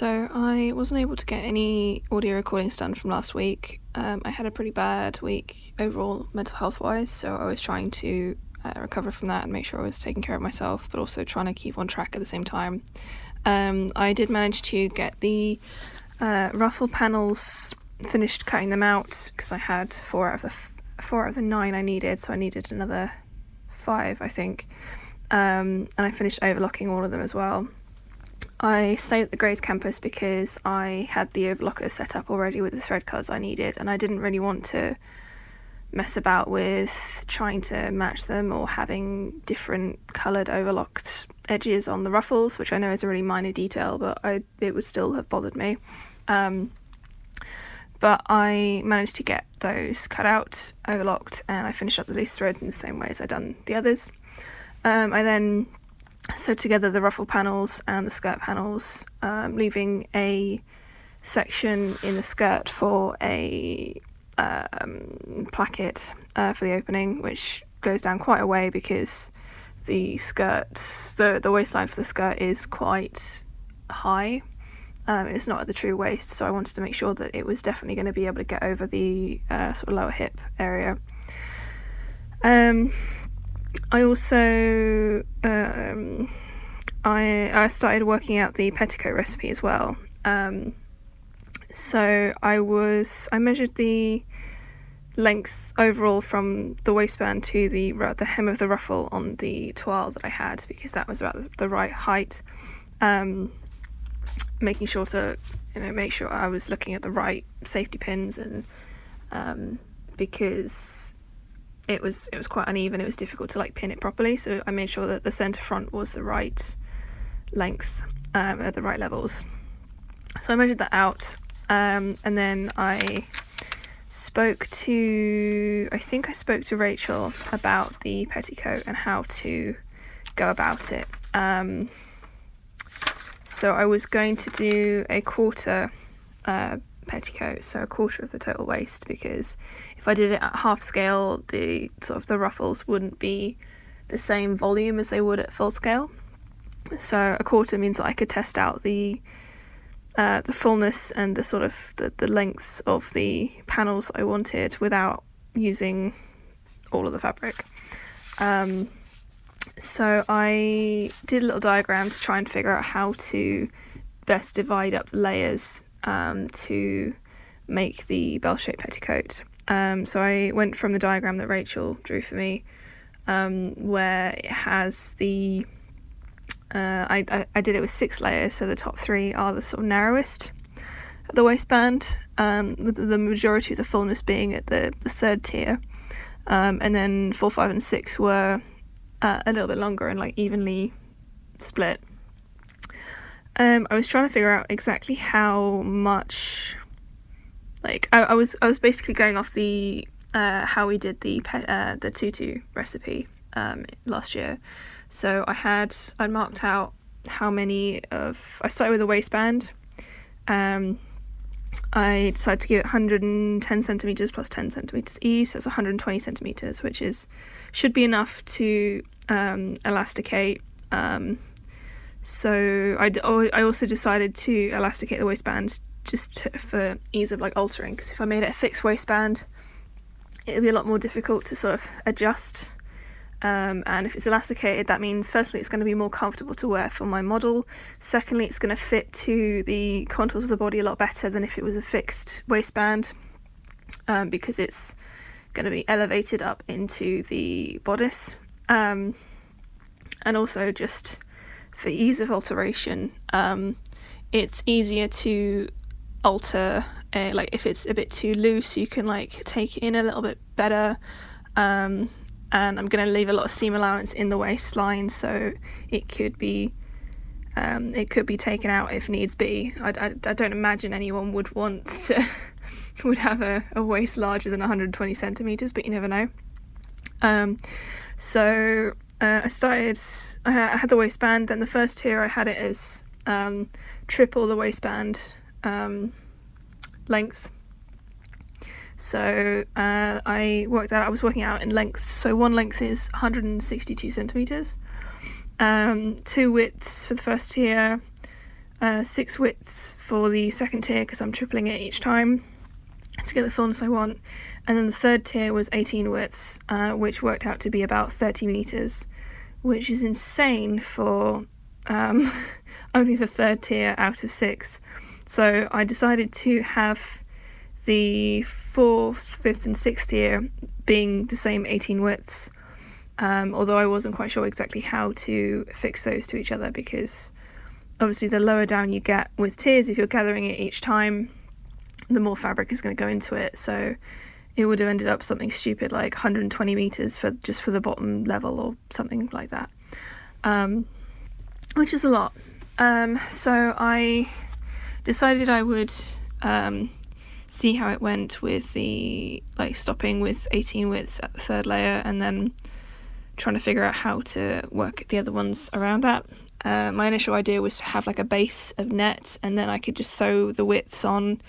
So I wasn't able to get any audio recordings done from last week. I had a pretty bad week overall mental health wise, so I was trying to recover from that and make sure I was taking care of myself, but also trying to keep on track at the same time. I did manage to get the ruffle panels finished cutting them out because I had four out of the 9 I needed, so I needed another 5, I think. And I finished overlocking all of them as well. I stayed at the Grays campus because I had the overlocker set up already with the thread cuts I needed, and I didn't really want to mess about with trying to match them or having different coloured overlocked edges on the ruffles, which I know is a really minor detail, but it would still have bothered me. But I managed to get those cut out, overlocked, and I finished up the loose thread in the same way as I'd done the others. I then sewed together the ruffle panels and the skirt panels, leaving a section in the skirt for a placket for the opening, which goes down quite a way because the skirt, the waistline for the skirt is quite high. It's not at the true waist, so I wanted to make sure that it was definitely going to be able to get over the sort of lower hip area. I also I started working out the petticoat recipe as well. So I measured the length overall from the waistband to the hem of the ruffle on the toile that I had, because that was about the right height. Making sure to make sure I was looking at the right safety pins, and because it was quite uneven, it was difficult to pin it properly, so I made sure that the centre front was the right length at the right levels. So I measured that out, and then I spoke to Rachel about the petticoat and how to go about it. So I was going to do a quarter petticoat, so a quarter of the total waist, because if I did it at half scale, the ruffles wouldn't be the same volume as they would at full scale. So a quarter means that I could test out the fullness and the lengths of the panels that I wanted without using all of the fabric. So I did a little diagram to try and figure out how to best divide up the layers to make the bell-shaped petticoat. So I went from the diagram that Rachel drew for me, where it has the I did it with 6 layers, so the top 3 are the sort of narrowest at the waistband, with the majority of the fullness being at the 3rd tier, and then 4, 5 and 6 were a little bit longer and evenly split. I was trying to figure out exactly how much, I was basically going off the how we did the tutu recipe last year. So I'd marked out how many I started with a waistband. I decided to give it 110 centimeters plus 10 centimeters ease, so it's 120 centimeters, which should be enough to elasticate. So I also decided to elasticate the waistband just for ease of altering, because if I made it a fixed waistband, it would be a lot more difficult to sort of adjust. And if it's elasticated, that means firstly it's going to be more comfortable to wear for my model. Secondly, it's going to fit to the contours of the body a lot better than if it was a fixed waistband, because it's going to be elevated up into the bodice. And also, just for ease of alteration, it's easier to alter. If it's a bit too loose, you can take it in a little bit better. And I'm going to leave a lot of seam allowance in the waistline, so it could be taken out if needs be. I don't imagine anyone would have a waist larger than 120 centimeters, but you never know. So I had the waistband. Then the first tier I had it as triple the waistband length. So I was working out in lengths. So one length is 162 centimeters, 2 widths for the first tier, 6 widths for the second tier because I'm tripling it each time to get the fullness I want, and then the third tier was 18 widths, which worked out to be about 30 meters, which is insane for only the third tier out of 6. So I decided to have the 4th, 5th and 6th tier being the same 18 widths, although I wasn't quite sure exactly how to fix those to each other, because obviously the lower down you get with tiers, if you're gathering it each time, the more fabric is going to go into it, so it would have ended up something stupid like 120 meters for the bottom level or something like that, which is a lot. So I decided I would see how it went with the stopping with 18 widths at the third layer and then trying to figure out how to work the other ones around that. My initial idea was to have a base of net, and then I could just sew the widths on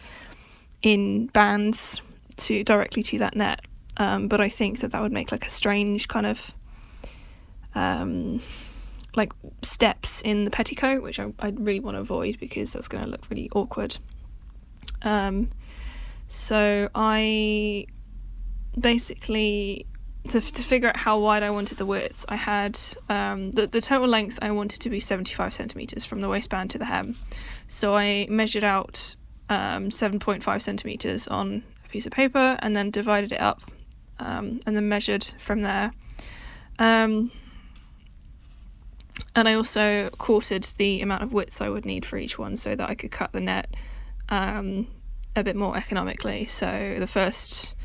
in bands directly to that net, but I think that would make a strange kind of steps in the petticoat, which I really want to avoid because that's going to look really awkward. So I basically, to figure out how wide I wanted the widths, I had the total length I wanted to be 75 centimeters from the waistband to the hem, so I measured out 7.5 centimeters on a piece of paper and then divided it up, and then measured from there. And I also quartered the amount of widths I would need for each one so that I could cut the net a bit more economically. So the first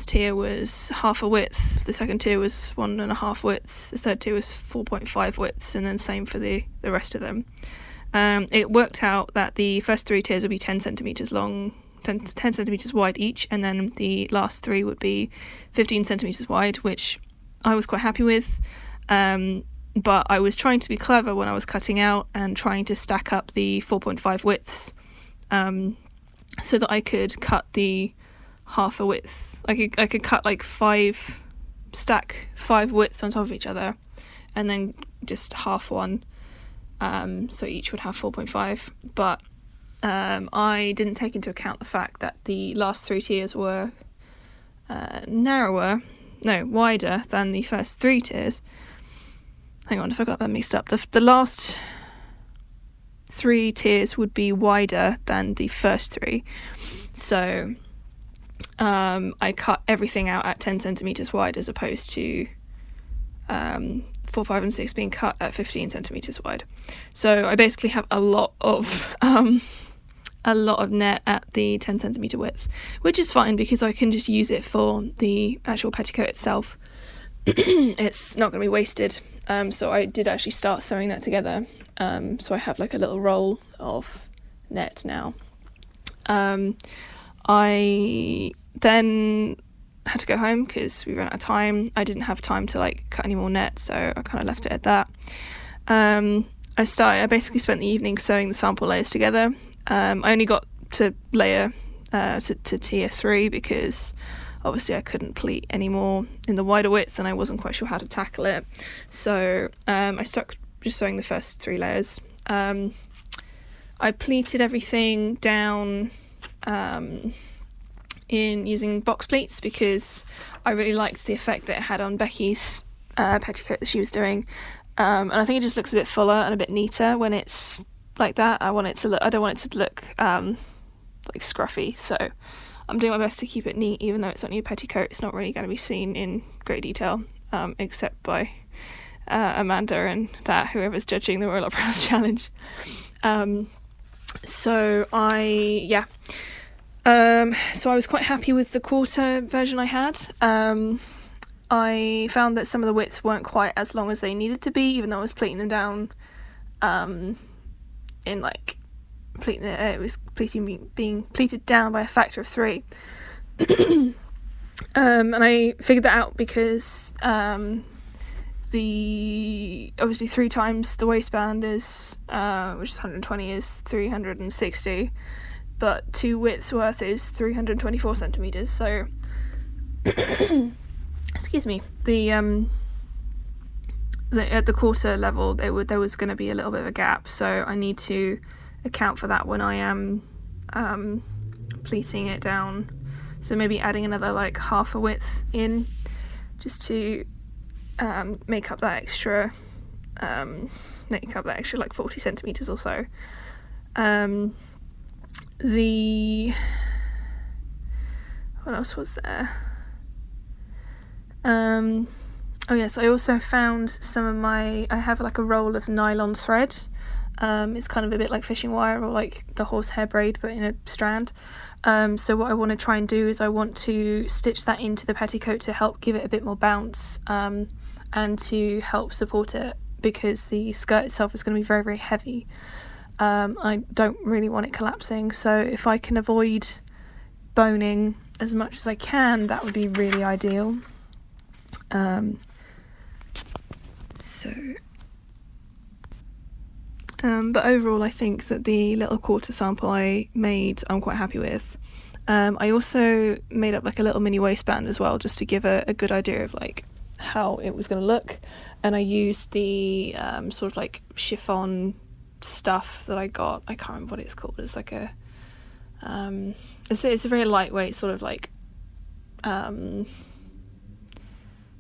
tier was half a width, the second tier was 1.5 widths, the third tier was 4.5 widths, and then same for the rest of them. It worked out that the first 3 tiers would be 10 centimeters long, 10 centimeters wide each, and then the last 3 would be 15 centimeters wide, which I was quite happy with. But I was trying to be clever when I was cutting out and trying to stack up the 4.5 widths, so that I could cut the half a width. I could cut 5 widths on top of each other, and then just half one. So each would have 4.5, but I didn't take into account the fact that the last 3 tiers were wider than the first 3 tiers. Hang on, if I got that mixed up. The last 3 tiers would be wider than the first 3. So I cut everything out at 10 centimeters wide as opposed to 4, 5 and 6 being cut at 15 centimeters wide. So I basically have a lot of net at the 10 centimeter width, which is fine because I can just use it for the actual petticoat itself. It's not going to be wasted. So I did actually start sewing that together. So I have a little roll of net now. I then had to go home because we ran out of time. I didn't have time to cut any more net, so I kind of left it at that. I basically spent the evening sewing the sample layers together. I only got to layer to tier 3 because obviously I couldn't pleat any more in the wider width and I wasn't quite sure how to tackle it. So I stuck just sewing the first 3 layers. I pleated everything down in using box pleats because I really liked the effect that it had on Becky's petticoat that she was doing, and I think it just looks a bit fuller and a bit neater when it's like that. I don't want it to look scruffy, so I'm doing my best to keep it neat. Even though it's only a petticoat, it's not really going to be seen in great detail, except by Amanda and whoever's judging the Roll Up Brows challenge. So I was quite happy with the quarter version I had. I found that some of the widths weren't quite as long as they needed to be, even though I was pleating them down it was being pleated down by a factor of 3. And I figured that out because obviously 3 times the waistband is which is 120 is 360, but 2 widths worth is 324 centimeters. So excuse me, the at the quarter level there was going to be a little bit of a gap, so I need to account for that when I am pleating it down. So maybe adding another like half a width in, just to make up that extra like 40 centimeters or so. What else was there? Oh yes, I also found I have like a roll of nylon thread. It's kind of a bit like fishing wire or like the horsehair braid, but in a strand. So what I want to try and do is I want to stitch that into the petticoat to help give it a bit more bounce, and to help support it, because the skirt itself is going to be very, very heavy. I don't really want it collapsing, so if I can avoid boning as much as I can, that would be really ideal. But overall I think that the little quarter sample I made I'm quite happy with. I also made up like a little mini waistband as well, just to give a good idea of like how it was going to look, and I used the sort of like chiffon stuff that I got. I can't remember what it's called. It's like a it's a very lightweight sort of like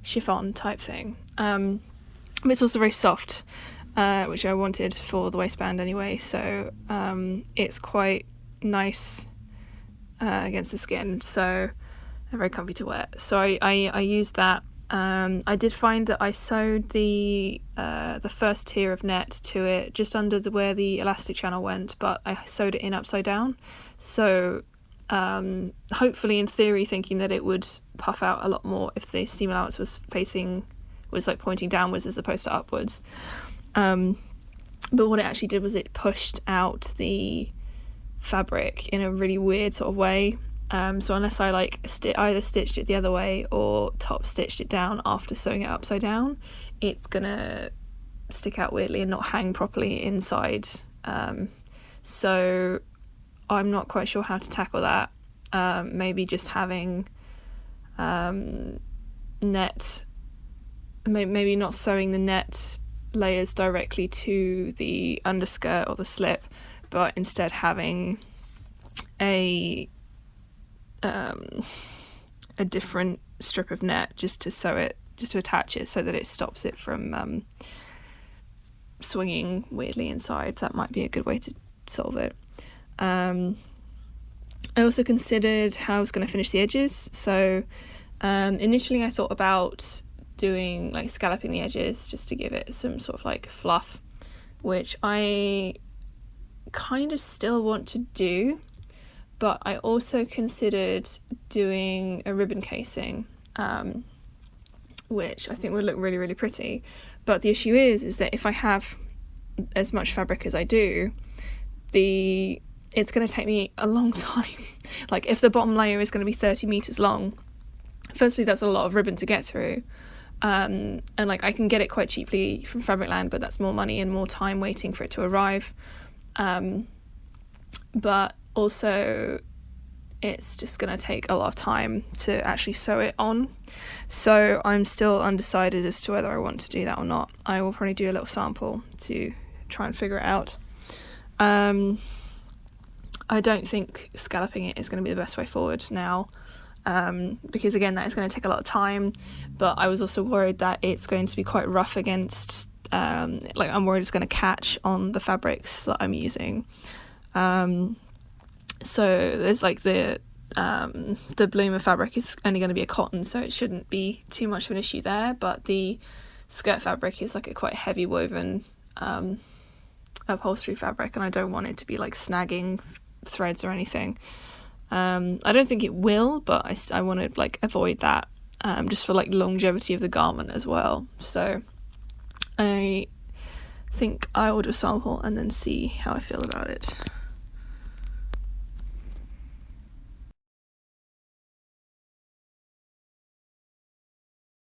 chiffon type thing, but it's also very soft, which I wanted for the waistband anyway, so it's quite nice against the skin, so very comfy to wear. So I used that. I did find that I sewed the first tier of net to it just under where the elastic channel went, but I sewed it in upside down, so hopefully in theory thinking that it would puff out a lot more if the seam allowance was like pointing downwards as opposed to upwards, but what it actually did was it pushed out the fabric in a really weird sort of way. So unless I like either stitched it the other way or top stitched it down after sewing it upside down, it's gonna stick out weirdly and not hang properly inside. So I'm not quite sure how to tackle that. Maybe just having net, maybe not sewing the net layers directly to the underskirt or the slip, but instead having a different strip of net just to sew it, just to attach it so that it stops it from swinging weirdly inside. That might be a good way to solve it. I also considered how I was going to finish the edges. So initially I thought about doing like scalloping the edges just to give it some sort of like fluff, which I kind of still want to do, but I also considered doing a ribbon casing, which I think would look really, really pretty. But the issue is that if I have as much fabric as I do, it's going to take me a long time. Like if the bottom layer is going to be 30 meters long, firstly that's a lot of ribbon to get through, and like I can get it quite cheaply from Fabricland, but that's more money and more time waiting for it to arrive. But also it's just going to take a lot of time to actually sew it on, so I'm still undecided as to whether I want to do that or not. I will probably do a little sample to try and figure it out. I don't think scalloping it is going to be the best way forward now, because again that is going to take a lot of time, but I was also worried that it's going to be quite rough against like I'm worried it's going to catch on the fabrics that I'm using. So there's like the bloomer fabric is only going to be a cotton, so it shouldn't be too much of an issue there, but the skirt fabric is like a quite heavy woven upholstery fabric, and I don't want it to be like snagging threads or anything. I don't think it will, but I want to like avoid that, just for like longevity of the garment as well. So I think I will do a sample and then see how I feel about it.